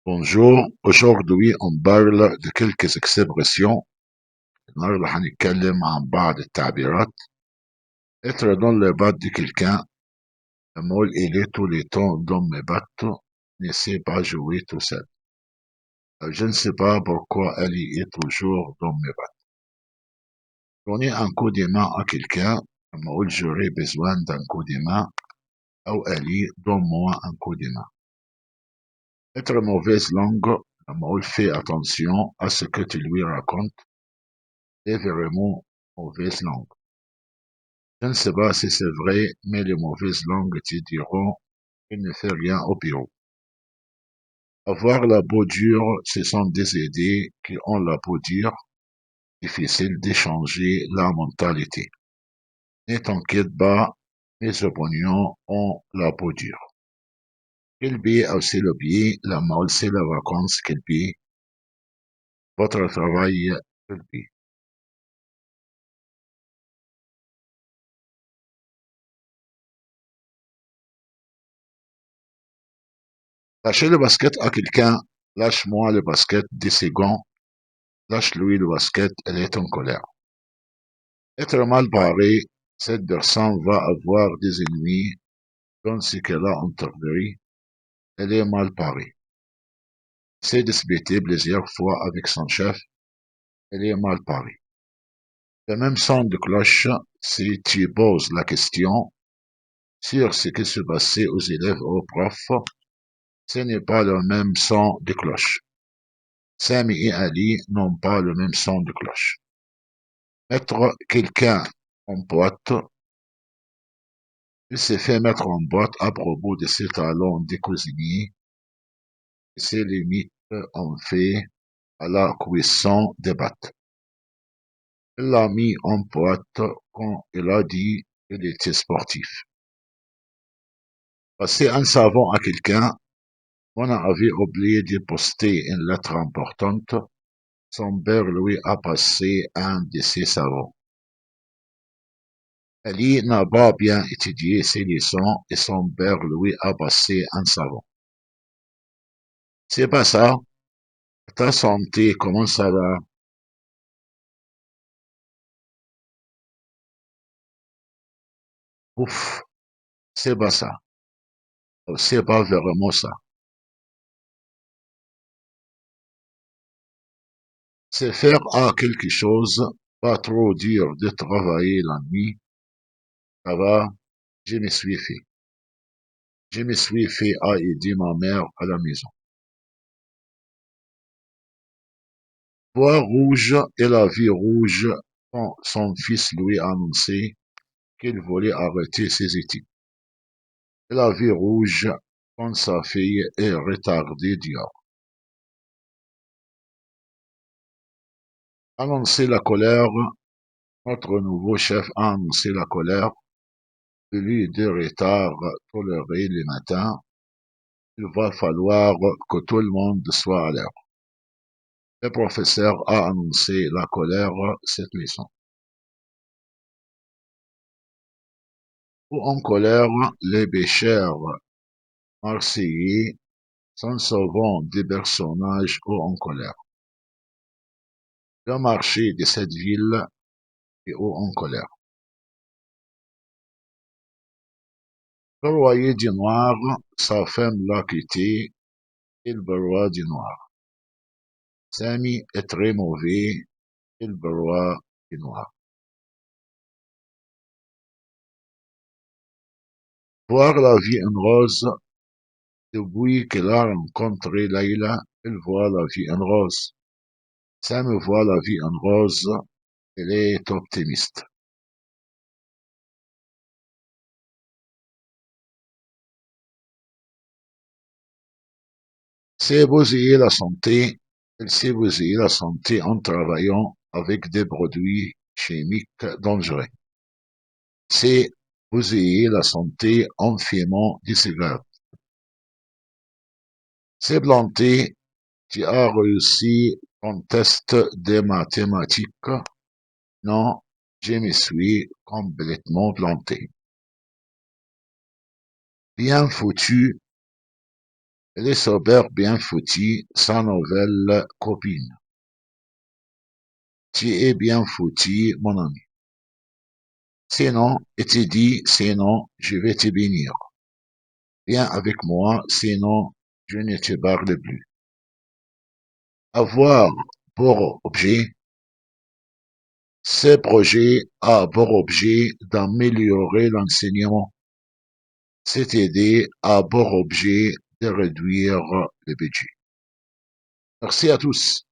Bonjour, aujourd'hui on parle de quelques expressions. النهارده هنتكلم عن بعض التعبيرات. être dans le bas de quelqu'un. لما اقول il est tout le temps dans mes battes, ne sait pas jouer tout seul. Je ne sais pas pourquoi elle y est toujours dans mes battes. Donner un coup de main à quelqu'un. لما اقول j'aurais besoin d'un coup de main. أو Ali, donne-moi un coup de main. Être mauvaise langue. لما اقول fais attention à ce que tu lui racontes. Est vraiment mauvaise langue. Je ne sais pas si c'est vrai, mais les mauvaises langues te diront qu'il ne fait rien au bureau. Avoir la peau dure, ce sont des idées qui ont la peau dure, difficile d'échanger la mentalité. Ne t'inquiète pas, mes opinions ont la peau dure. Quel aussi le billet, la mode c'est la vacances, quel billet, votre travail, quel billet. Lâchez le basket à quelqu'un, lâche-moi le basket 10 secondes, lâche-lui le basket, elle est en colère. Être mal barré, cette personne va avoir des ennemis dans ce qu'elle a entrepris. Elle est mal barrée. C'est disputé plusieurs fois avec son chef. Elle est mal barrée. Le même son de cloche, si tu poses la question sur ce qui se passait aux élèves ou aux profs, ce n'est pas le même son de cloche. Sami et Ali n'ont pas le même son de cloche. Mettre quelqu'un en boîte. Il s'est fait mettre en boîte à propos de ses talents de cuisinier et ses limites en fait à la cuisson des pâtes. Il l'a mis en boîte quand il a dit qu'il était sportif. Passer un savon à quelqu'un, on avait oublié de poster une lettre importante. Son père lui a passé un de ses savons. Ali n'a pas bien étudié ses leçons et son père lui a passé un savon. C'est pas ça. Ta santé, comment ça va? Ouf, c'est pas ça. C'est pas vraiment ça. C'est faire à quelque chose, pas trop dur de travailler la nuit. Ça va, je me suis fait. Je me suis fait à aider ma mère à la maison. Voix rouge et la vie rouge quand son fils lui a annoncé qu'il voulait arrêter ses études. Et la vie rouge quand sa fille est retardée dehors. Annoncer la colère. Notre nouveau chef a annoncé la colère. Plus de retard toléré le matin. Il va falloir que tout le monde soit à l'heure. Le professeur a annoncé la colère cette leçon. Ou en colère, les pêcheurs marseillais sont souvent des personnages ou en colère. Le marché de cette ville est ou en colère. Le roi du noir, sa femme l'a quitté, il roi du noir. Samy est très mauvais, il roi du noir. Voir la vie en rose, depuis qu'elle a rencontré Layla, elle voit la vie en rose. Sam voit la vie en rose, elle est optimiste. C'est bousiller la santé, elle sait bousiller la santé en travaillant avec des produits chimiques dangereux. C'est bousiller la santé en fumant des cigarettes. C'est planté, tu as réussi ton test de mathématiques. Non, je me suis complètement planté. Bien foutu, Elle est sobère, bien foutue, sans nouvelle copine. Tu es bien foutu, mon ami. Sinon, et tu dis, sinon, je vais te bénir. Viens avec moi, sinon, je ne te parle plus. Avoir pour objet, ce projet a pour objet d'améliorer l'enseignement. Cette idée a pour objet de réduire le budget. Merci à tous.